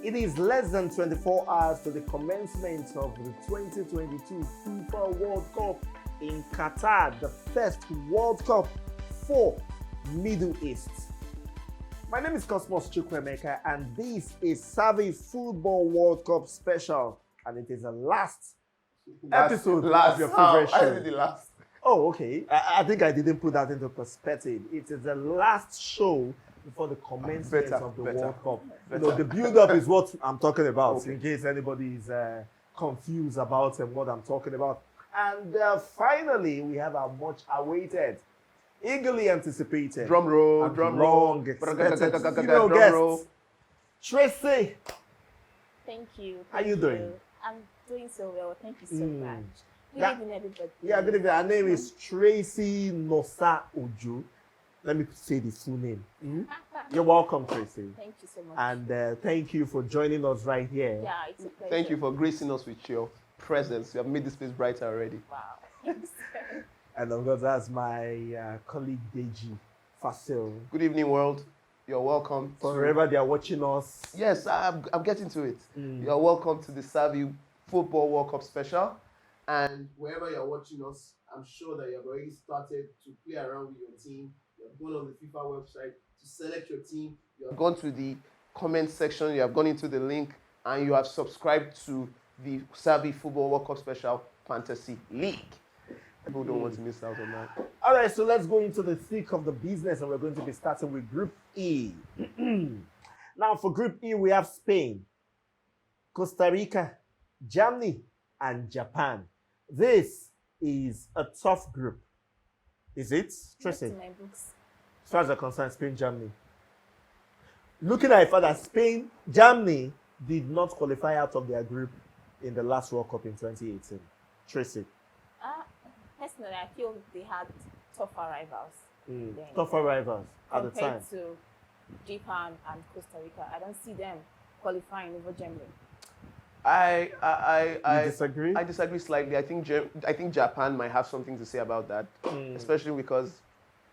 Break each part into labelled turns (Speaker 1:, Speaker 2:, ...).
Speaker 1: It is less than 24 hours to the commencement of the 2022 FIFA World Cup in Qatar, the first World Cup for Middle East. My name is Cosmos Chukwemeka, and this is Savvy Football World Cup special, and it is the last episode of your favorite show.
Speaker 2: I did the last.
Speaker 1: Oh, okay. I think I didn't put that into perspective. It is the last show before the commencement of the World Cup. You know, the build-up is what I'm talking about, in case anybody is confused about what I'm talking about. And finally, we have our much-awaited, eagerly anticipated,
Speaker 2: drum roll,
Speaker 1: guest, Tracy.
Speaker 3: Thank you.
Speaker 1: How you doing?
Speaker 3: I'm doing so well. Thank you so much. Good evening, everybody.
Speaker 1: Yeah, good evening. Her name is Tracy Nosa Ojo. Let me say the full name. You're welcome, Tracy.
Speaker 3: Thank you so much.
Speaker 1: And thank you for joining us right here.
Speaker 3: Yeah, it's a pleasure.
Speaker 2: Thank you for gracing us with your presence. You have made this place brighter already.
Speaker 3: Wow. Thanks.
Speaker 1: And of course, that's my colleague Deji Fasil.
Speaker 2: Good evening, world. You're welcome.
Speaker 1: Wherever they are watching us.
Speaker 2: Yes, I'm getting to it. You're welcome to the Savvy Football World Cup special. And wherever you're watching us, I'm sure that you've already started to play around with your team. You've gone on the FIFA website to select your team. You have gone to the comment section. You have gone into the link, and you have subscribed to the Savvy Football World Cup Special Fantasy League. People don't want to miss out on that.
Speaker 1: All right, so let's go into the thick of the business, and we're going to be starting with Group E. Now, for Group E, we have Spain, Costa Rica, Germany, and Japan. This is a tough group. Is it, Tracy?
Speaker 3: Back to my books.
Speaker 1: As far as I'm concerned, Spain, Germany. Looking at it further, Spain, Germany did not qualify out of their group in the last World Cup in 2018. Tracy.
Speaker 3: Personally, I feel they had tougher rivals.
Speaker 1: Tougher rivals at the time.
Speaker 3: Compared to Japan and Costa Rica, I don't see them qualifying over Germany.
Speaker 1: You disagree?
Speaker 2: I disagree slightly. I think Japan might have something to say about that, especially because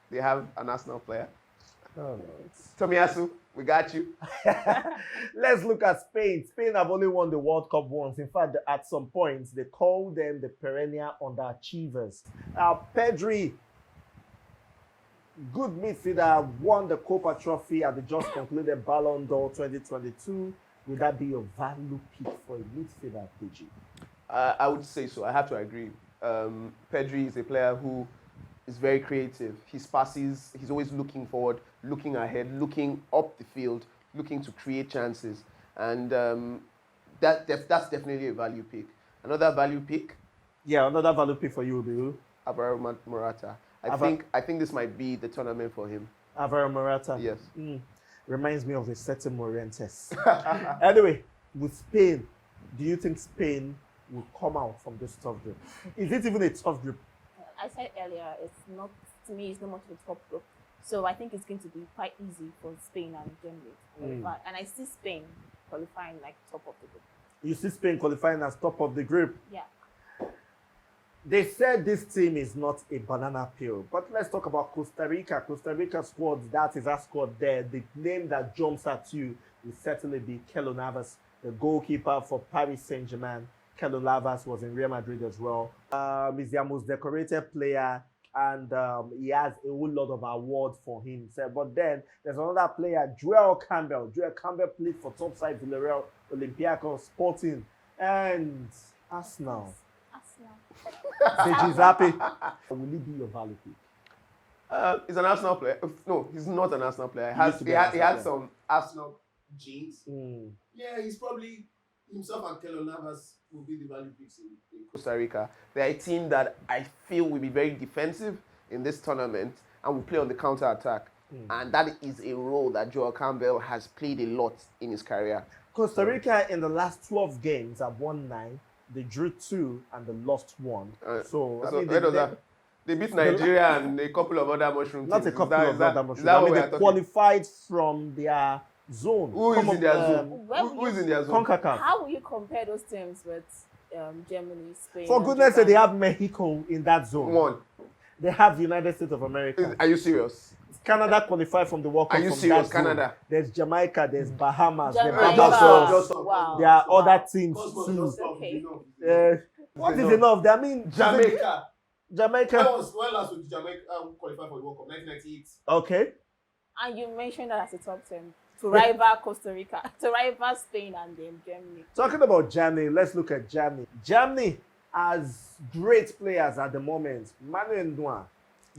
Speaker 2: they have an Arsenal player.
Speaker 1: Oh, no.
Speaker 2: Tomiyasu, we got you.
Speaker 1: Let's look at Spain. Spain have only won the World Cup once. In fact, at some points, they call them the perennial underachievers. Pedri, good midfielder, won the Copa Trophy at the just concluded Ballon d'Or 2022. Would that be your value pick for a midfielder, PG?
Speaker 2: I would say so. I have to agree. Pedri is a player who is very creative. His passes, he's always looking forward, looking ahead, looking up the field, looking to create chances. And that's definitely a value pick. Another value pick?
Speaker 1: Yeah, another value pick for you would be who?
Speaker 2: Alvaro Morata. I think this might be the tournament for him.
Speaker 1: Alvaro Morata?
Speaker 2: Yes.
Speaker 1: Reminds me of a certain Morientes. Anyway, with Spain, do you think Spain will come out from this tough group? Is it even a tough group?
Speaker 3: I said earlier, to me, it's not much of a top group. So I think it's going to be quite easy for Spain and Germany. And I see Spain qualifying like top of the group. You see Spain
Speaker 1: qualifying as top of the group?
Speaker 3: Yeah.
Speaker 1: They said this team is not a banana peel. But let's talk about Costa Rica. Costa Rica squad, that is our squad there. The name that jumps at you will certainly be Keylor Navas, the goalkeeper for Paris Saint-Germain. Keylor Navas was in Real Madrid as well. He's their most decorated player, and he has a whole lot of awards for himself. But then there's another player, Joel Campbell. Joel Campbell played for topside Villarreal, Olympiacos, Sporting, and Arsenal. Deji's happy. Will he be your value pick?
Speaker 2: He's an Arsenal player. No, he's not an Arsenal player. He had some Arsenal genes. Yeah, he's probably himself and Keylor Navas will be the value picks in Costa Rica. They're a team that I feel will be very defensive in this tournament and will play on the counter attack. And that is a role that Joel Campbell has played a lot in his career.
Speaker 1: Costa Rica in the last 12 games have won 9. They drew 2 and they lost 1.
Speaker 2: They beat Nigeria and a couple of other mushroom teams.
Speaker 1: Not a couple of other mushroom teams. They qualified from their zone.
Speaker 2: Who is in their zone? Who is in their zone?
Speaker 1: CONCACAF.
Speaker 3: How will you compare those teams with Germany, Spain?
Speaker 1: For goodness sake, they have Mexico in that zone.
Speaker 2: One.
Speaker 1: They have the United States of America.
Speaker 2: Are you serious?
Speaker 1: Canada qualified from the World Cup.
Speaker 2: Are you
Speaker 1: from
Speaker 2: serious,
Speaker 1: that zone.
Speaker 2: Canada?
Speaker 1: There's Jamaica, there's Bahamas, there's
Speaker 3: Jamaica.
Speaker 1: Barbados.
Speaker 3: Wow.
Speaker 1: There are other teams
Speaker 2: Cosmos,
Speaker 1: too.
Speaker 2: just stop,
Speaker 3: Okay.
Speaker 2: enough.
Speaker 1: What is
Speaker 2: enough.
Speaker 1: enough? I mean,
Speaker 2: Jamaica.
Speaker 1: Jamaica.
Speaker 2: When last would Jamaica qualify for the World Cup? 1998.
Speaker 1: Okay.
Speaker 3: And you mentioned that as a top 10 to rival Costa Rica, to rival Spain and then Germany.
Speaker 1: Talking about Germany, let's look at Germany. Germany has great players at the moment. Manuel Neuer,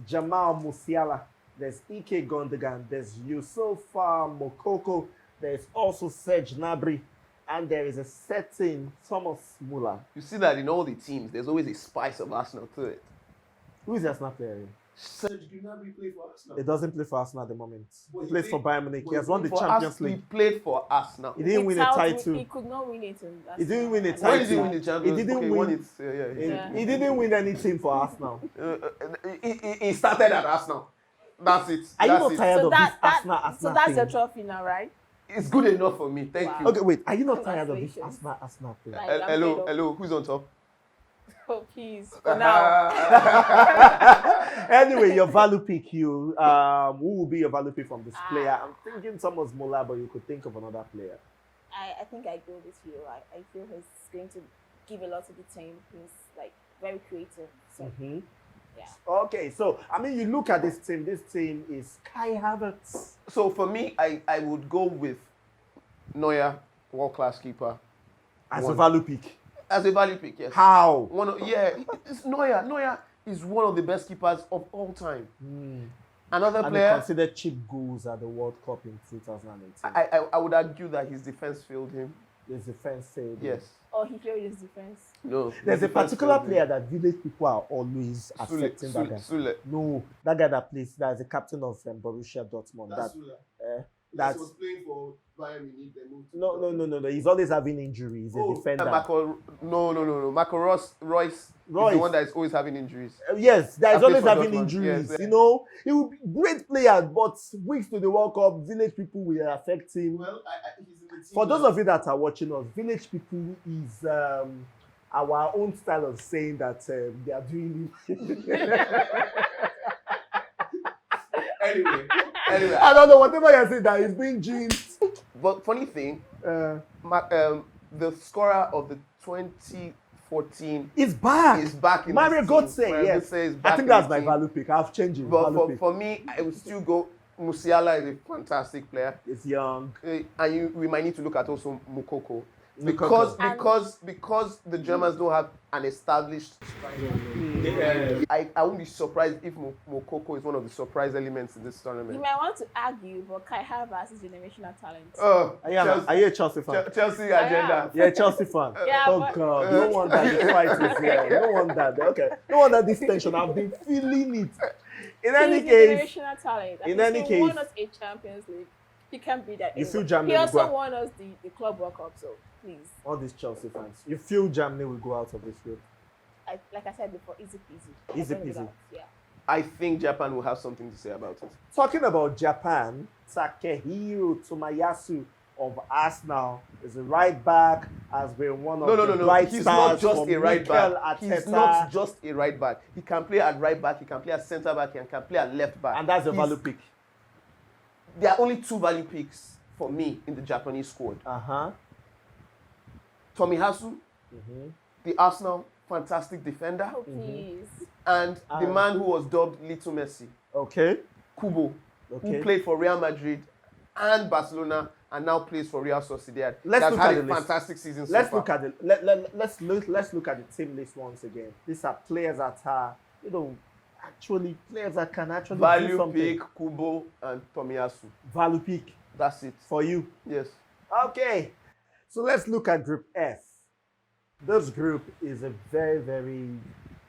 Speaker 1: Jamal Musiala, there's Ike Gundogan, there's Yusufa Mokoko, there's also Serge Gnabry, and there is a certain Thomas Muller.
Speaker 2: You see that in all the teams, there's always a spice of Arsenal to it.
Speaker 1: Who is the Arsenal player?
Speaker 2: Serge Gnabry played for Arsenal.
Speaker 1: He doesn't play for Arsenal at the moment.
Speaker 2: But
Speaker 1: He
Speaker 2: he
Speaker 1: plays
Speaker 2: played-
Speaker 1: for Bayern Munich.
Speaker 2: but
Speaker 1: He has won the
Speaker 2: for
Speaker 1: Champions
Speaker 2: He
Speaker 1: League.
Speaker 2: played for Arsenal.
Speaker 1: He didn't win a title.
Speaker 3: He could not win it.
Speaker 1: He didn't win a
Speaker 2: When
Speaker 1: title.
Speaker 2: did he win the Champions?
Speaker 1: He didn't
Speaker 2: okay,
Speaker 1: win.
Speaker 2: won it.
Speaker 3: Yeah.
Speaker 1: He didn't win anything for Arsenal.
Speaker 2: He started at Arsenal. That's it.
Speaker 1: Are you
Speaker 2: That's
Speaker 1: not
Speaker 2: it.
Speaker 1: tired
Speaker 3: So
Speaker 1: of
Speaker 3: that,
Speaker 1: this
Speaker 3: that
Speaker 1: Arsenal
Speaker 3: so that's
Speaker 1: thing?
Speaker 3: your trophy now, right?
Speaker 2: It's good enough for me. Thank
Speaker 3: Wow.
Speaker 2: you.
Speaker 1: Okay, wait. Are you not tired of this
Speaker 3: Congratulations.
Speaker 1: Arsenal thing?
Speaker 3: Like, I'm
Speaker 2: Hello,
Speaker 3: fed up.
Speaker 2: hello. Who's on top?
Speaker 3: Oh, please. For now.
Speaker 1: Anyway, your value pick, you. Who will be your value pick from this
Speaker 3: Ah.
Speaker 1: player? I'm thinking Thomas Muller, but you could think of another player.
Speaker 3: I think I go with you. I feel he's going to give a lot to the team. He's like very creative. So
Speaker 1: Mm-hmm.
Speaker 3: yeah.
Speaker 1: Okay, so I mean, you look at this team. This team is Kai Havertz.
Speaker 2: So for me, I would go with Neuer, world-class keeper,
Speaker 1: As a
Speaker 2: One.
Speaker 1: value pick.
Speaker 2: as a value pick. Yes.
Speaker 1: How?
Speaker 2: It's Neuer. Neuer is one of the best keepers of all time. Another
Speaker 1: And they
Speaker 2: player,
Speaker 1: considered cheap goals at the World Cup in 2018.
Speaker 2: I would argue that his defense failed him.
Speaker 1: There's defense failed.
Speaker 2: Yes.
Speaker 3: Or he failed his defense.
Speaker 2: No.
Speaker 1: There's
Speaker 2: his
Speaker 1: a
Speaker 2: defense
Speaker 1: particular
Speaker 2: failed him.
Speaker 1: player that village people are always accepting that guy.
Speaker 2: Sule.
Speaker 1: No, that guy that plays, that is the captain of Borussia Dortmund. That's
Speaker 2: was playing for Bayern Munich. They moved to
Speaker 1: no. He's always having injuries. He's a defender.
Speaker 2: No. Marco Royce is
Speaker 1: Royce.
Speaker 2: the one that is always having injuries.
Speaker 1: Yes, that is
Speaker 2: I played
Speaker 1: always
Speaker 2: for
Speaker 1: having
Speaker 2: Dortmund.
Speaker 1: injuries.
Speaker 2: Yes.
Speaker 1: You know, he will be great player, but weeks to the World Cup, village people will affect him.
Speaker 2: Well, he's in the team.
Speaker 1: For those of you that are watching us, village people is our own style of saying that they are doing
Speaker 2: anyway,
Speaker 1: I don't know, whatever you're saying, that is being jinxed.
Speaker 2: but funny thing, the scorer of the 2014
Speaker 1: It's back.
Speaker 2: is back in
Speaker 1: Mario
Speaker 2: this team.
Speaker 1: Götze,
Speaker 2: Mario
Speaker 1: yes.
Speaker 2: Götze is back
Speaker 1: I think
Speaker 2: in
Speaker 1: that's
Speaker 2: the
Speaker 1: my
Speaker 2: team.
Speaker 1: value pick. I've changed it.
Speaker 2: But
Speaker 1: Value pick.
Speaker 2: for me, I would still go. Musiala is a fantastic player.
Speaker 1: It's young.
Speaker 2: And we might need to look at also Mukoko.
Speaker 1: Mukoko.
Speaker 2: Because the Germans don't have an established I won't be surprised if Mukoko is one of the surprise elements in this
Speaker 3: You
Speaker 2: tournament.
Speaker 3: might want to argue, but Kai Havertz is generational talent.
Speaker 1: Are you a Chelsea fan?
Speaker 2: Chelsea agenda.
Speaker 1: Yeah, Chelsea fan.
Speaker 3: Yeah,
Speaker 1: Oh
Speaker 3: but-
Speaker 1: God, no wonder the fight is here. No wonder. Okay, no wonder this tension. I've been feeling it. In any
Speaker 3: He's
Speaker 1: case,
Speaker 3: a generational talent.
Speaker 1: in any
Speaker 3: he
Speaker 1: case-
Speaker 3: won us a Champions League. He can't be that.
Speaker 1: You feel
Speaker 3: anymore.
Speaker 1: Germany
Speaker 3: He
Speaker 1: will
Speaker 3: also
Speaker 1: go out.
Speaker 3: won us the Club World Cup. So please,
Speaker 1: all these Chelsea fans, you feel Germany will go out of this group?
Speaker 3: like I said before, easy peasy.
Speaker 1: Easy
Speaker 3: I don't know
Speaker 1: peasy.
Speaker 3: that. Yeah.
Speaker 2: I think Japan will have something to say about it.
Speaker 1: Talking about Japan, Takehiro Tomayasu of Arsenal is a right back, has been one of the bright
Speaker 2: He's
Speaker 1: stars
Speaker 2: not just
Speaker 1: for
Speaker 2: a right
Speaker 1: Mikel
Speaker 2: back. He's
Speaker 1: Arteta,
Speaker 2: not just a right back. He can play at right back. He can play at centre back. He can play at left back.
Speaker 1: and that's a
Speaker 2: He's-
Speaker 1: value pick.
Speaker 2: There are only two value picks for me in the Japanese squad. Tomiyasu, the Arsenal fantastic defender,
Speaker 3: Oh please.
Speaker 2: and the man who was dubbed Little Messi,
Speaker 1: Okay.
Speaker 2: Kubo, who played for Real Madrid and Barcelona and now plays for Real Sociedad.
Speaker 1: Let's
Speaker 2: That's
Speaker 1: look
Speaker 2: had
Speaker 1: at
Speaker 2: a
Speaker 1: the list.
Speaker 2: fantastic season
Speaker 1: Let's
Speaker 2: so far.
Speaker 1: look at it. Let's look at the team list once again. These are players that are, actually players that can actually do
Speaker 2: Value
Speaker 1: something.
Speaker 2: pick, Kubo and Tomiyasu.
Speaker 1: Value pick
Speaker 2: That's it.
Speaker 1: for you.
Speaker 2: Yes.
Speaker 1: Okay, so let's look at Group F. This group is a very, very,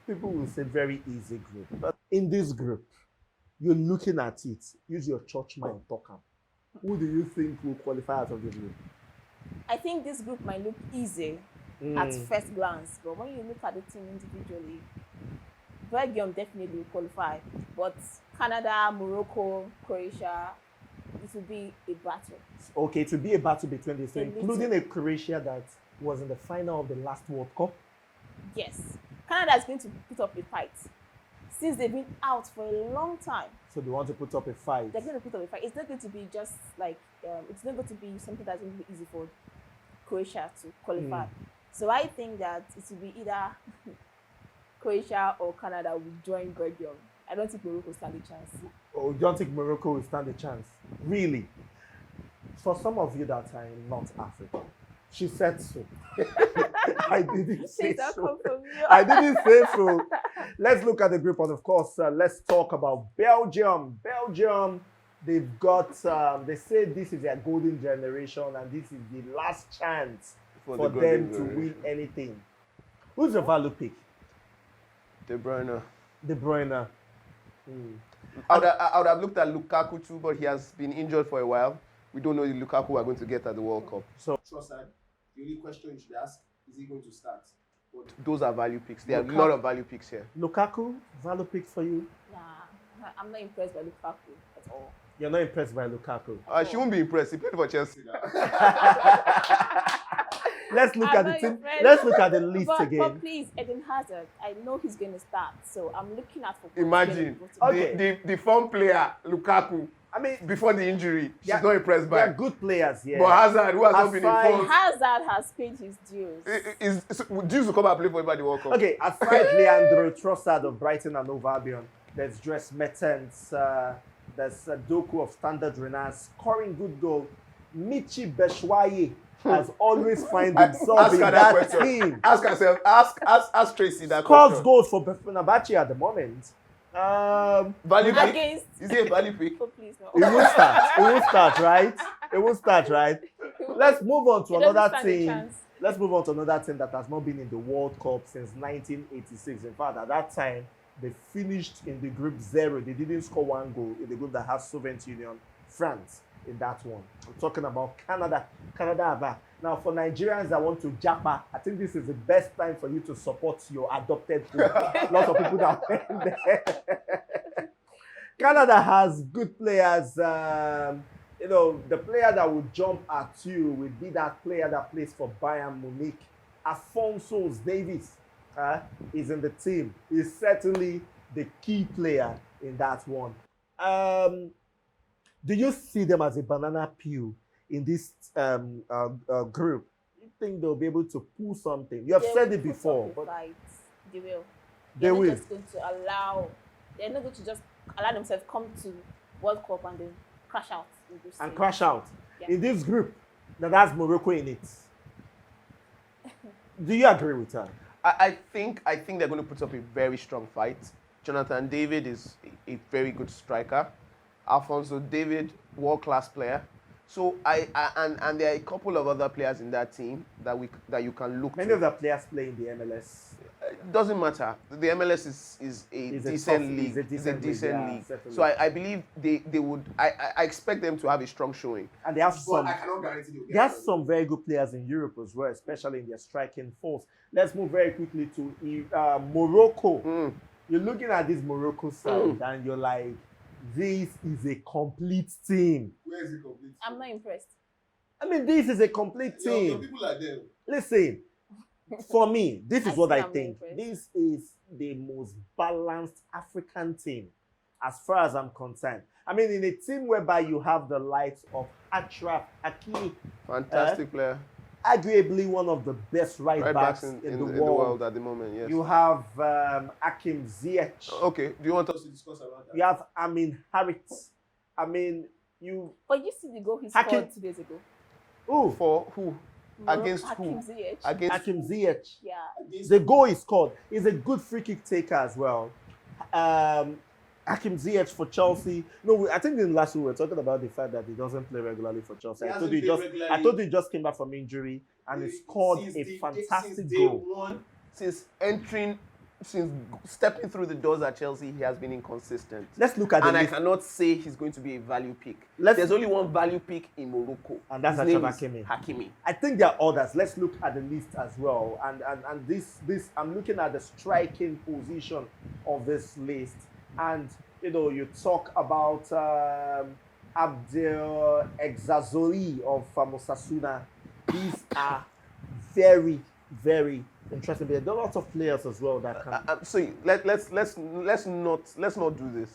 Speaker 1: people will say very easy group. But in this group, you're looking at it, use your church mind, talk am. Who do you think will qualify out of this group?
Speaker 3: I think this group might look easy at first glance, but when you look at the team individually, Belgium definitely will qualify. But Canada, Morocco, Croatia, it will be a battle.
Speaker 1: Okay, to be a battle between these two,
Speaker 3: A little.
Speaker 1: including a Croatia that was in the final of the last World Cup.
Speaker 3: Yes. Canada is going to put up a fight. since they've been out for a long time.
Speaker 1: So they want to put up a fight.
Speaker 3: They're going to put up a fight. It's not going to be just like it's not going to be something that's going to be easy for Croatia to qualify. So I think that it will be either Croatia or Canada will join Belgium. I don't think Morocco stand a chance.
Speaker 1: Oh, you don't think Morocco will stand a chance? Really? For some of you that are in North Africa, she said so. I didn't say so. I didn't say so. Let's look at the group, and of course, let's talk about Belgium. Belgium, they've got, they say this is their golden generation, and this is the last chance for them to win anything. Who's the value pick?
Speaker 2: De Bruyne.
Speaker 1: De Bruyne.
Speaker 2: I would have looked at Lukaku too, but he has been injured for a while. We don't know the Lukaku we're going to get at the World Cup.
Speaker 1: So,
Speaker 2: Trossard, the only question you should ask is he going to start? But those are value picks. There are a lot of value picks here.
Speaker 1: Lukaku, value pick for you?
Speaker 3: Nah, I'm not impressed by Lukaku at all.
Speaker 1: You're not impressed by Lukaku?
Speaker 2: She won't be impressed. He played for Chelsea now.
Speaker 1: Let's look at the team. Let's look at the list again.
Speaker 3: But please, Eden Hazard, I know he's going to start, so I'm looking at for.
Speaker 2: Imagine the form player Lukaku. I mean, before the injury, she's not impressed by.
Speaker 1: They're good players, yeah.
Speaker 2: But Hazard, who has not been informed.
Speaker 3: Hazard has paid his dues.
Speaker 2: Dues will come and play for everybody World Cup.
Speaker 1: Okay, aside Leandro Trossard of Brighton and Hove Albion, there's Dres Mertens, there's Doku of Standard Rennes, scoring good goal. Michi Beshwaye has always find himself in that team.
Speaker 2: Ask Tracy that
Speaker 1: Scores
Speaker 2: question.
Speaker 1: goals for Fenerbahce at the moment.
Speaker 2: Value pick? Is he a value pick?
Speaker 3: Oh, please, no.
Speaker 1: It will start. It will start, right? It will start, right? Let's move on to another team. Let's move on to another team that has not been in the World Cup since 1986. In fact, at that time, they finished in the group 0. They didn't score one goal in the group that has Soviet Union, France in that one. I'm talking about Canada. Canada are back. Now, for Nigerians that want to japa, I think this is the best time for you to support your adopted group. Lots of people that went there. Canada has good players. You know, the player that will jump at you will be that player that plays for Bayern Munich. Alphonso Davies is in the team. He's certainly the key player in that one. Do you see them as a banana peel in this group? You think they'll be able to pull something? You have said it before. But
Speaker 3: they will.
Speaker 1: They will.
Speaker 3: Just going to allow. They're not going to just allow themselves come to World Cup and then crash out.
Speaker 1: Crash out. Yeah. In this group that has Morocco in it. Do you agree with her?
Speaker 2: I think they're going to put up a very strong fight. Jonathan David is a very good striker. Alphonso David, world-class player. So and there are a couple of other players in that team that you can look.
Speaker 1: Many of the players play in the MLS.
Speaker 2: It doesn't matter. The MLS is a decent league. It's a decent league. So I believe they would. I expect them to have a strong showing.
Speaker 1: And they have some.
Speaker 2: I cannot guarantee
Speaker 1: they have some very good players in Europe as well, especially in their striking force. Let's move very quickly to Morocco. You're looking at this Morocco side and you're like, this is a complete team.
Speaker 2: Where is it complete?
Speaker 3: I'm not impressed.
Speaker 1: I mean, this is a complete team.
Speaker 2: Your people are there.
Speaker 1: Listen, for me, this is what I think. This is the most balanced African team as far as I'm concerned. I mean, in a team whereby you have the likes of Achraf Hakimi.
Speaker 2: Fantastic player.
Speaker 1: Arguably one of the best right backs in the world
Speaker 2: at the moment, yes.
Speaker 1: You have Hakim Ziyech.
Speaker 2: Okay, do you want us to discuss about that?
Speaker 1: You have Amin Harit. I mean, you...
Speaker 3: But you see the goal he scored 2 days ago.
Speaker 1: Who?
Speaker 2: For who? Against
Speaker 3: Hakim
Speaker 2: who?
Speaker 3: Ziyech.
Speaker 2: Against
Speaker 1: Hakim Ziyech.
Speaker 3: Yeah.
Speaker 1: The goal is scored. He's a good free kick taker as well. Hakim Ziyech for Chelsea. No, I think in the last week we were talking about the fact that he doesn't play regularly for Chelsea. I told you he just came back from injury and he scored a fantastic goal.
Speaker 2: Since stepping through the doors at Chelsea, he has been inconsistent.
Speaker 1: Let's look at the list.
Speaker 2: I cannot say he's going to be a value pick. There's only one value pick in Morocco.
Speaker 1: And that's
Speaker 2: Hakimi.
Speaker 1: I think there are others. Let's look at the list as well. And this I'm looking at the striking position of this list. And, you know, you talk about Abdel Exazori of Osasuna. These are very, very interesting. There are lots of players as well that can.
Speaker 2: So let's not do this.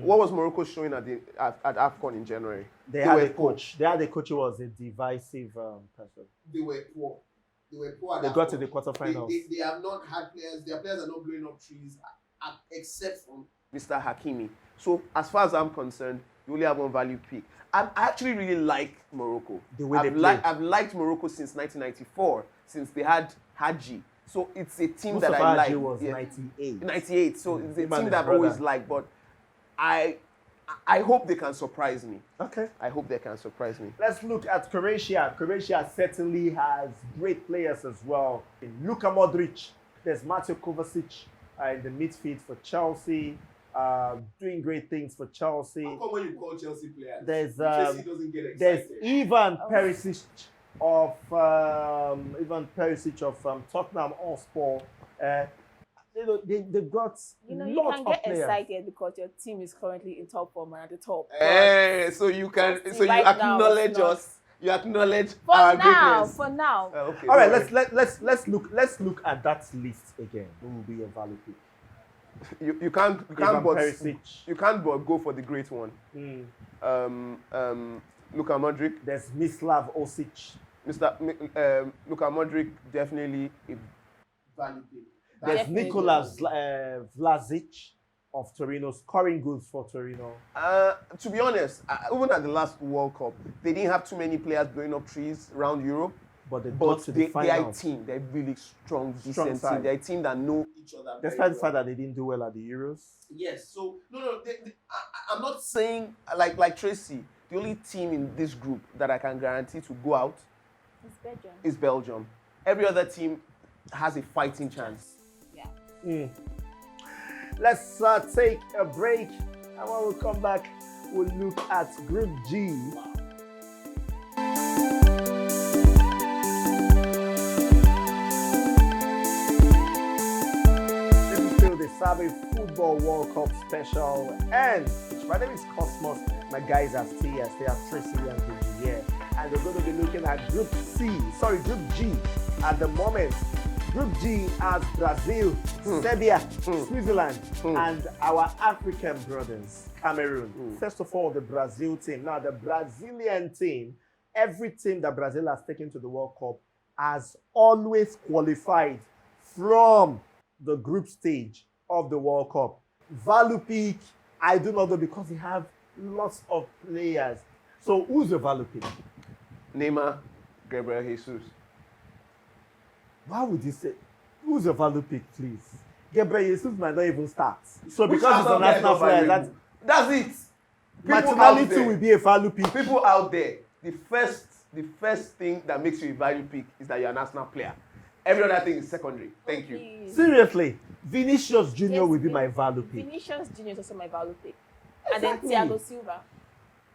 Speaker 2: What was Morocco showing at AFCON in January?
Speaker 1: They had a coach. They had a coach who was a divisive person.
Speaker 2: They were poor. They were poor.
Speaker 1: They got to the quarterfinals.
Speaker 2: They have not had players. Their players are not blowing up trees, except from Mr. Hakimi. So as far as I'm concerned, you only have one value pick. I actually really like Morocco.
Speaker 1: The way they play.
Speaker 2: I've liked Morocco since 1994, since they had Hadji. So it's a team
Speaker 1: Mustafa
Speaker 2: that I like.
Speaker 1: Hadji was 98.
Speaker 2: 98. So it's a team that I've always liked. But I hope they can surprise me.
Speaker 1: Okay.
Speaker 2: I hope they can surprise me.
Speaker 1: Let's look at Croatia. Croatia certainly has great players as well. Luka Modric. There's Mateo Kovacic in the midfield for Chelsea. Doing great things for Chelsea.
Speaker 2: How come when you call Chelsea players,
Speaker 1: There's
Speaker 2: Chelsea doesn't get excited?
Speaker 1: there's Ivan Perisic of Tottenham Hotspur. They've got
Speaker 3: You
Speaker 1: lots
Speaker 3: can
Speaker 1: of
Speaker 3: get
Speaker 1: players.
Speaker 3: excited because your team is currently in top form and at the top.
Speaker 2: So you can,
Speaker 3: Chelsea
Speaker 2: so you
Speaker 3: right now
Speaker 2: acknowledge
Speaker 3: is not-
Speaker 2: us. You acknowledge
Speaker 3: For
Speaker 2: our
Speaker 3: now,
Speaker 2: greatness.
Speaker 3: for now.
Speaker 2: Okay,
Speaker 1: All right,
Speaker 2: don't worry.
Speaker 1: let's look at that list again. Who will be a value pick?
Speaker 2: You can't
Speaker 1: Ivan
Speaker 2: but
Speaker 1: Perisic.
Speaker 2: you can't but go for the great one. Luka Modric,
Speaker 1: There's Mislav Osic.
Speaker 2: Luka Modric definitely a value pick.
Speaker 1: There's
Speaker 3: Definitely.
Speaker 1: Nikolas Vlasic of Torino, scoring goals for Torino.
Speaker 2: To be honest, even at the last World Cup, they didn't have too many players blowing up trees around Europe.
Speaker 1: But they got
Speaker 2: But
Speaker 1: to
Speaker 2: they
Speaker 1: the
Speaker 2: are a
Speaker 1: final.
Speaker 2: team. They're really strong,
Speaker 1: Strong
Speaker 2: decent
Speaker 1: side.
Speaker 2: team. They're a team that know each other.
Speaker 1: Despite the fact that they didn't do well at the Euros.
Speaker 2: Yes. So no. I'm not saying like Tracy. The only team in this group that I can guarantee to go out
Speaker 3: It's Belgium.
Speaker 2: is Belgium. Every other team has a fighting chance.
Speaker 3: Yeah.
Speaker 1: Let's take a break, and when we come back, we'll look at Group G. This is still the Sabi Football World Cup special, and my name is Cosmos. My guys are still here. They are Tracy and Group G here, and we're going to be looking at Group G at the moment. Group G has Brazil, Serbia, Switzerland, and our African brothers, Cameroon. First of all, the Brazil team. Now, the Brazilian team, every team that Brazil has taken to the World Cup has always qualified from the group stage of the World Cup. Value pick, I do not know because they have lots of players. So, who's the value pick?
Speaker 2: Neymar, Gabriel Jesus.
Speaker 1: Why would you say, who's a value pick, please? Gabriel Jesus might not even start. So
Speaker 2: Which
Speaker 1: because it's
Speaker 2: other
Speaker 1: a
Speaker 2: player
Speaker 1: national
Speaker 2: is
Speaker 1: player,
Speaker 2: valuable? That's it.
Speaker 1: Martinelli too will be a value pick.
Speaker 2: People out there, the first thing that makes you a value pick is that you're a national player. Every other thing is secondary. Thank you.
Speaker 3: Please.
Speaker 1: Seriously, Vinicius Jr.
Speaker 3: Yes,
Speaker 1: will be my value pick.
Speaker 3: Vinicius Junior is also my value pick.
Speaker 1: Exactly.
Speaker 3: And then Thiago Silva.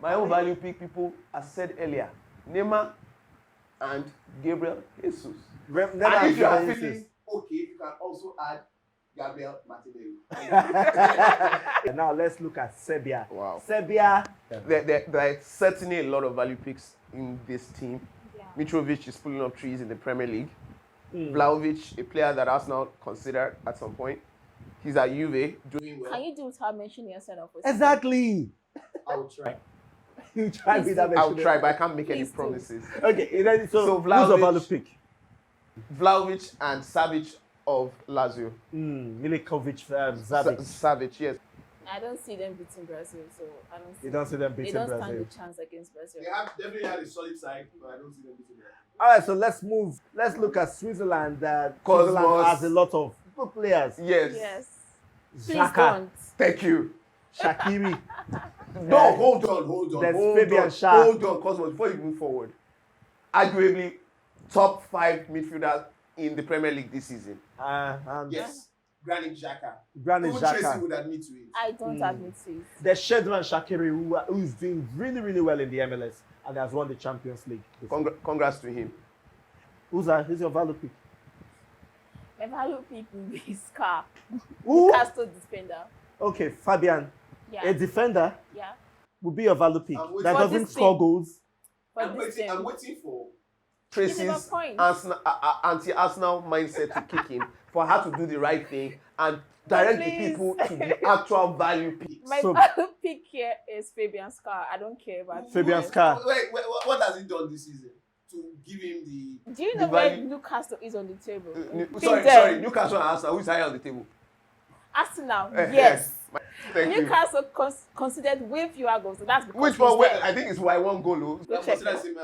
Speaker 2: My own value pick, people, as said earlier, Neymar and Gabriel Jesus.
Speaker 1: Never
Speaker 2: And if you are
Speaker 1: Jesus.
Speaker 2: feeling okay, you can also add Gabriel Martinelli.
Speaker 1: And now let's look at Serbia.
Speaker 2: Wow.
Speaker 1: Serbia,
Speaker 2: There are certainly a lot of value picks in this team.
Speaker 3: Yeah.
Speaker 2: Mitrovic is pulling up trees in the Premier League. Vlahovic, a player that Arsenal considered at some point. He's at Juve doing well.
Speaker 3: Can you do without mentioning your center for
Speaker 1: exactly.
Speaker 2: I will try.
Speaker 1: You try with that.
Speaker 2: I'll try, but I can't make any
Speaker 3: Please do.
Speaker 2: promises.
Speaker 1: Okay, then, so
Speaker 2: So
Speaker 1: who's a
Speaker 2: Vlahovic-
Speaker 1: value pick?
Speaker 2: Vlahovic and Savic of Lazio.
Speaker 1: Milikovic, Zavic.
Speaker 2: Savic, yes.
Speaker 3: I don't see them beating Brazil, so I don't see
Speaker 1: You don't see them
Speaker 3: they
Speaker 1: beating
Speaker 3: don't
Speaker 1: Brazil.
Speaker 3: stand a chance against Brazil.
Speaker 2: They have definitely had a solid side, but I don't see them beating them.
Speaker 1: All right, so let's move. Let's look at Switzerland.
Speaker 2: Cosmos.
Speaker 1: Switzerland has a lot of good players.
Speaker 2: Yes.
Speaker 3: Yes. Please
Speaker 1: Xhaka,
Speaker 3: don't.
Speaker 2: Thank you.
Speaker 1: Shaqiri.
Speaker 2: No, hold on.
Speaker 1: There's
Speaker 2: hold
Speaker 1: Fabian
Speaker 2: on.
Speaker 1: Schär.
Speaker 2: Hold on, Cosmos, before you move forward. Arguably, top 5 midfielders in the Premier League this season.
Speaker 1: And
Speaker 2: Granit Xhaka.
Speaker 1: Granit Xhaka.
Speaker 2: would admit to it.
Speaker 3: I don't admit to it.
Speaker 1: There's Shedman Shaqiri, who is doing really, really well in the MLS and has won the Champions League.
Speaker 2: Congrats to him.
Speaker 1: Who's your value pick?
Speaker 3: My value pick will be Scar.
Speaker 1: Who?
Speaker 3: Castro defender.
Speaker 1: Okay, Fabian.
Speaker 3: Yeah.
Speaker 1: A defender
Speaker 3: Yeah.
Speaker 1: will be your value pick.
Speaker 2: I'm waiting
Speaker 1: That
Speaker 3: for
Speaker 1: doesn't
Speaker 3: this
Speaker 1: score
Speaker 3: team.
Speaker 1: goals.
Speaker 3: For this team.
Speaker 2: waiting for Tracy's
Speaker 3: points.
Speaker 2: anti-Arsenal mindset to kick in for her to do the right thing and direct the
Speaker 3: Please.
Speaker 2: people to the actual value pick.
Speaker 3: My
Speaker 1: So-
Speaker 3: value pick here is Fabian Scar. I don't care about
Speaker 1: Fabian
Speaker 3: him.
Speaker 1: Scar.
Speaker 2: Wait, what has he done this season to give him the?
Speaker 3: Do you
Speaker 2: the
Speaker 3: know where
Speaker 2: value?
Speaker 3: Newcastle is on the table?
Speaker 2: Sorry, Newcastle and Arsenal. Who's higher on the table?
Speaker 3: Arsenal, yes.
Speaker 2: Thank you.
Speaker 3: Newcastle considered way fewer goals, so that's because
Speaker 2: Which one?
Speaker 3: he's
Speaker 2: Wait,
Speaker 3: there.
Speaker 2: I think it's why one goal. Oh.
Speaker 3: We'll check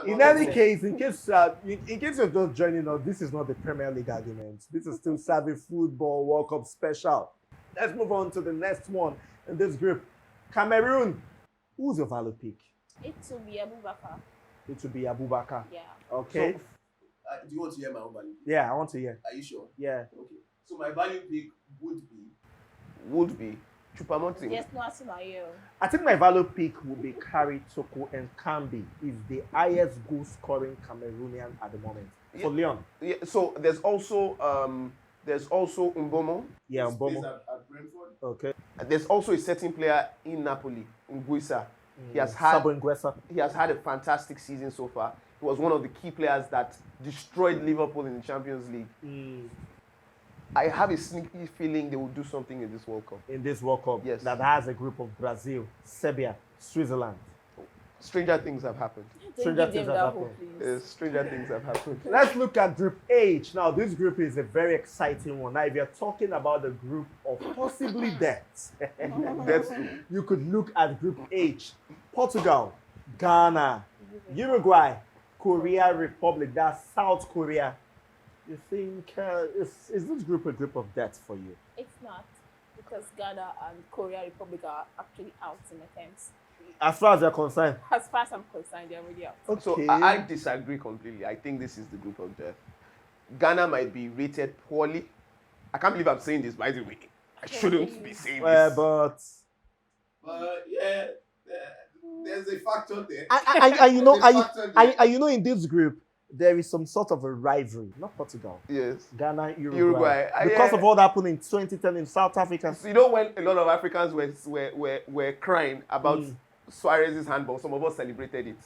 Speaker 1: In any case, in case you're just joining us, this is not the Premier League argument. This is still Savvy Football World Cup special. Let's move on to the next one in this group. Cameroon. Who's your value pick?
Speaker 3: It will be Abubakar.
Speaker 1: It will be Abubakar.
Speaker 3: Yeah.
Speaker 1: Okay.
Speaker 2: So, do you want to hear my own value?
Speaker 1: Yeah, I want to hear.
Speaker 2: Are you sure?
Speaker 1: Yeah.
Speaker 2: Okay. So my value pick would be Chupamonti.
Speaker 3: Yes, no Arsenal here.
Speaker 1: I think my value pick will be Kari Toko and Kambi. Is the highest goal scoring Cameroonian at the moment for Lyon.
Speaker 2: Yeah, so there's also Mbomo.
Speaker 1: Yeah,
Speaker 2: He's
Speaker 1: Mbomo.
Speaker 2: at Brentford.
Speaker 1: Okay.
Speaker 2: There's also a certain player in Napoli, Nguisa. He has had
Speaker 1: Sabo Nguessa.
Speaker 2: he has had a fantastic season so far. He was one of the key players that destroyed Liverpool in the Champions League. I have a sneaky feeling they will do something in this World Cup.
Speaker 1: In this World Cup,
Speaker 2: Yes.
Speaker 1: that has a group of Brazil, Serbia, Switzerland.
Speaker 2: Stranger things have happened.
Speaker 3: Don't
Speaker 1: Stranger
Speaker 3: give
Speaker 1: things
Speaker 3: them
Speaker 1: have
Speaker 3: that hope,
Speaker 1: happened.
Speaker 3: please.
Speaker 2: Stranger things have happened.
Speaker 1: Let's look at Group H. Now, this group is a very exciting one. Now, if you're talking about the group of possibly deaths,
Speaker 2: That's
Speaker 1: you could look at Group H. Portugal, Ghana, Uruguay, Korea Republic, that's South Korea. You think, is this group a group of death for you?
Speaker 3: It's not, because Ghana and Korea Republic are actually out in attempts.
Speaker 1: As far as you're concerned.
Speaker 3: As far as I'm concerned, they're already out.
Speaker 1: Okay.
Speaker 2: So I disagree completely. I think this is the group of death. Ghana might be rated poorly. I can't believe I'm saying this, by the way. I shouldn't be saying this.
Speaker 1: But
Speaker 2: Yeah, there's a factor there.
Speaker 1: you know, in this group, there is some sort of a rivalry. Not Portugal.
Speaker 2: Yes.
Speaker 1: Ghana, Uruguay.
Speaker 2: Uruguay.
Speaker 1: Because of what happened in 2010 in South Africa.
Speaker 2: So you know when a lot of Africans were crying about Suarez's handball, some of us celebrated it.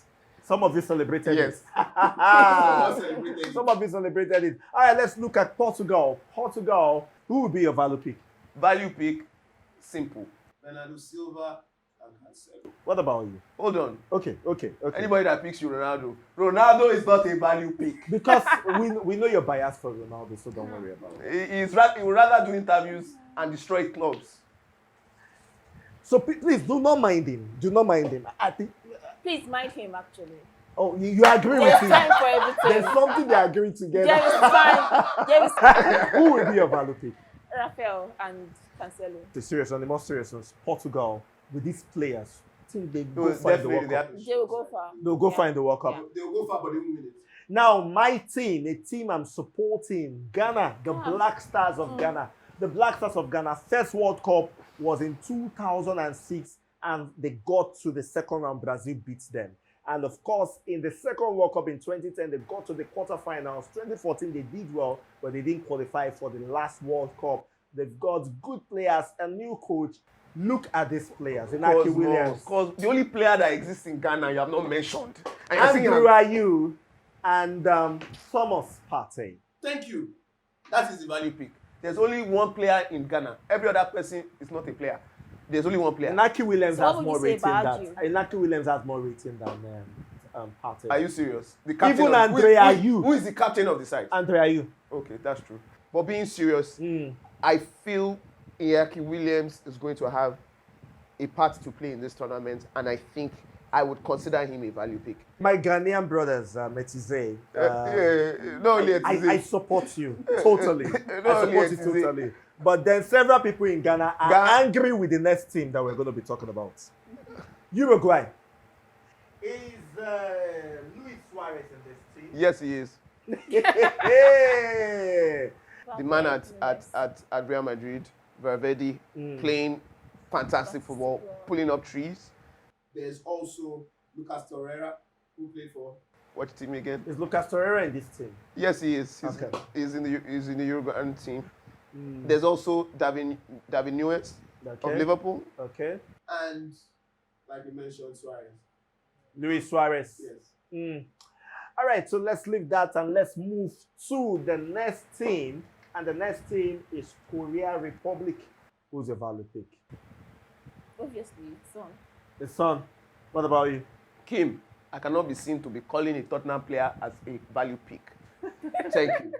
Speaker 1: Some of you celebrated
Speaker 2: Yes.
Speaker 1: it. Some of you celebrated it. All right, let's look at Portugal. Portugal, who will be your value pick?
Speaker 2: Value pick, simple. Bernardo Silva and Cancelo.
Speaker 1: What about you?
Speaker 2: Hold on.
Speaker 1: Okay.
Speaker 2: Anybody that picks you Ronaldo. Ronaldo is not a value pick.
Speaker 1: Because we know you're biased for Ronaldo, so don't worry about it.
Speaker 2: He would rather do interviews and destroy clubs.
Speaker 1: So please do not mind him. Do not mind him. I think.
Speaker 3: Please mind him, actually.
Speaker 1: Oh, you agree with
Speaker 3: There's
Speaker 1: him?
Speaker 3: time for everything.
Speaker 1: There's something they agree together.
Speaker 3: There is time. There is
Speaker 1: Who will be your value pick?
Speaker 3: Rafael and Cancelo.
Speaker 1: The serious and the more serious ones, Portugal, with these players, I think they
Speaker 2: No,
Speaker 1: go find the
Speaker 2: definitely
Speaker 1: World
Speaker 2: they
Speaker 1: Cup.
Speaker 2: have-
Speaker 3: They will go far.
Speaker 1: They'll go
Speaker 3: Yeah.
Speaker 1: find the World Cup.
Speaker 3: Yeah.
Speaker 2: They'll go far, but they won't win it.
Speaker 1: Now, my team, a team I'm supporting, Ghana, the Black Stars of Ghana. The Black Stars of Ghana, first World Cup was in 2006, and they got to the second round. Brazil beats them. And of course, in the second World Cup in 2010, they got to the quarterfinals. 2014, they did well, but they didn't qualify for the last World Cup. They've got good players, a new coach. Look at these players. Inaki Williams,
Speaker 2: Because the only player that exists in Ghana you have not mentioned. And you're saying
Speaker 1: Andrew Ayew, and Thomas Partey.
Speaker 2: thank you. That is the value pick. There's only one player in Ghana. Every other person is not a player. There's only one player.
Speaker 1: Inaki Williams
Speaker 3: So what
Speaker 1: has
Speaker 3: would
Speaker 1: more
Speaker 3: you say
Speaker 1: rating
Speaker 3: about
Speaker 1: than Inaki Williams has more rating than Partey.
Speaker 2: Are you serious? The captain
Speaker 1: Even
Speaker 2: of,
Speaker 1: Andre Ayew.
Speaker 2: who is the captain of the side?
Speaker 1: Andre Ayew.
Speaker 2: Okay, that's true. But being serious, I feel Inaki Williams is going to have a part to play in this tournament, and I think I would consider him a value pick.
Speaker 1: My Ghanaian brothers, Metize,
Speaker 2: No, only Etize.
Speaker 1: I support you totally. I
Speaker 2: No,
Speaker 1: support you
Speaker 2: Etize.
Speaker 1: totally. But then several people in Ghana are angry with the next team that we're going to be talking about. Uruguay. Is Luis Suarez in this team?
Speaker 2: Yes, he is. The man at Real Madrid, Valverde, playing fantastic football, pulling up trees. There's also Lucas Torreira, who played for what team again?
Speaker 1: Is Lucas Torreira in this team?
Speaker 2: Yes, he is. He's in the Uruguayan team. There's also David Nunes of Liverpool.
Speaker 1: Okay.
Speaker 2: And like you mentioned, Suarez.
Speaker 1: Luis Suarez.
Speaker 2: Yes.
Speaker 1: All All right, so let's leave that and let's move to the next team. And the next team is Korea Republic. Who's your value pick?
Speaker 3: Obviously, it's on.
Speaker 1: The Sun. What about you?
Speaker 2: Kim, I cannot be seen to be calling a Tottenham player as a value pick. Thank you.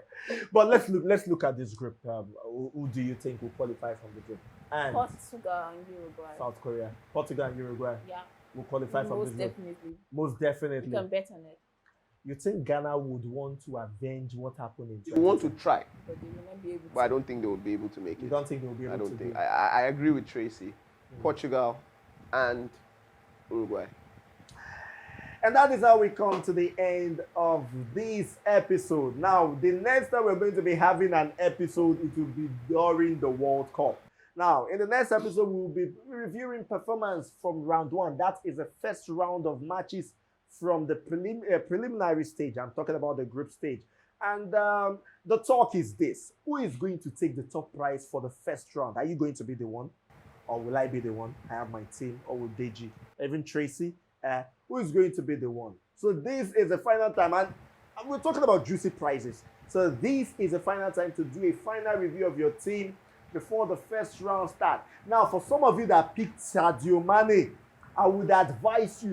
Speaker 1: But let's look at this group. Who do you think will qualify from the group? And
Speaker 3: Portugal and Uruguay.
Speaker 1: South Korea, Portugal and Uruguay
Speaker 3: Yeah.
Speaker 1: will qualify from
Speaker 3: Most
Speaker 1: this group.
Speaker 3: definitely.
Speaker 1: Most
Speaker 3: You
Speaker 1: definitely.
Speaker 3: can bet on it,
Speaker 1: You think Ghana would want to avenge what happened in?
Speaker 2: You want to try,
Speaker 3: but they will not be able to.
Speaker 2: but I don't think they will be able to make
Speaker 1: You
Speaker 2: it.
Speaker 1: don't think they will be able
Speaker 2: I
Speaker 1: to
Speaker 2: don't think.
Speaker 1: do?
Speaker 2: I agree with Tracy. Portugal and Uruguay.
Speaker 1: And that is how we come to the end of this episode. Now, the next time we're going to be having an episode, it will be during the World Cup. Now, in the next episode, we will be reviewing performance from round one. That is the first round of matches from the preliminary stage. I'm talking about the group stage. And the talk is this. Who is going to take the top prize for the first round? Are you going to be the one? Or will I be the one? I have my team. Or will Deji? Even Tracy? Who is going to be the one? So this is the final time. And we're talking about juicy prizes. So this is the final time to do a final review of your team before the first round starts. Now, for some of you that picked Sadio Mane, I would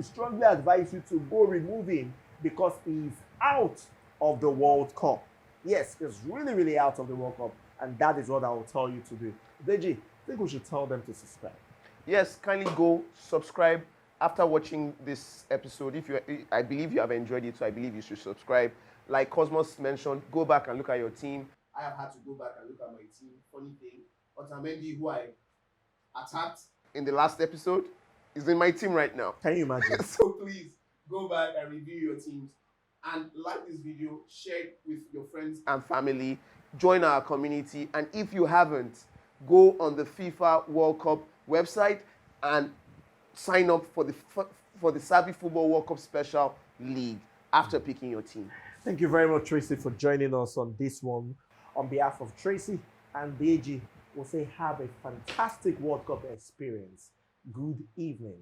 Speaker 1: strongly advise you to go remove him because he's out of the World Cup. Yes, he's really, really out of the World Cup. And that is what I will tell you to do. Deji, I think we should tell them to subscribe.
Speaker 2: Yes, kindly go subscribe after watching this episode. I believe you have enjoyed it, so I believe you should subscribe. Like Cosmos mentioned, go back and look at your team. I have had to go back and look at my team. Funny thing, Otamendi, who I attacked in the last episode, is in my team right now.
Speaker 1: Can you imagine?
Speaker 2: So please go back and review your teams and like this video, share it with your friends and family, join our community, and if you haven't, go on the FIFA World Cup website and sign up for the Savvy Football World Cup Special League after picking your team.
Speaker 1: Thank you very much, Tracy, for joining us on this one. On behalf of Tracy and Deji, we'll say have a fantastic World Cup experience. Good evening.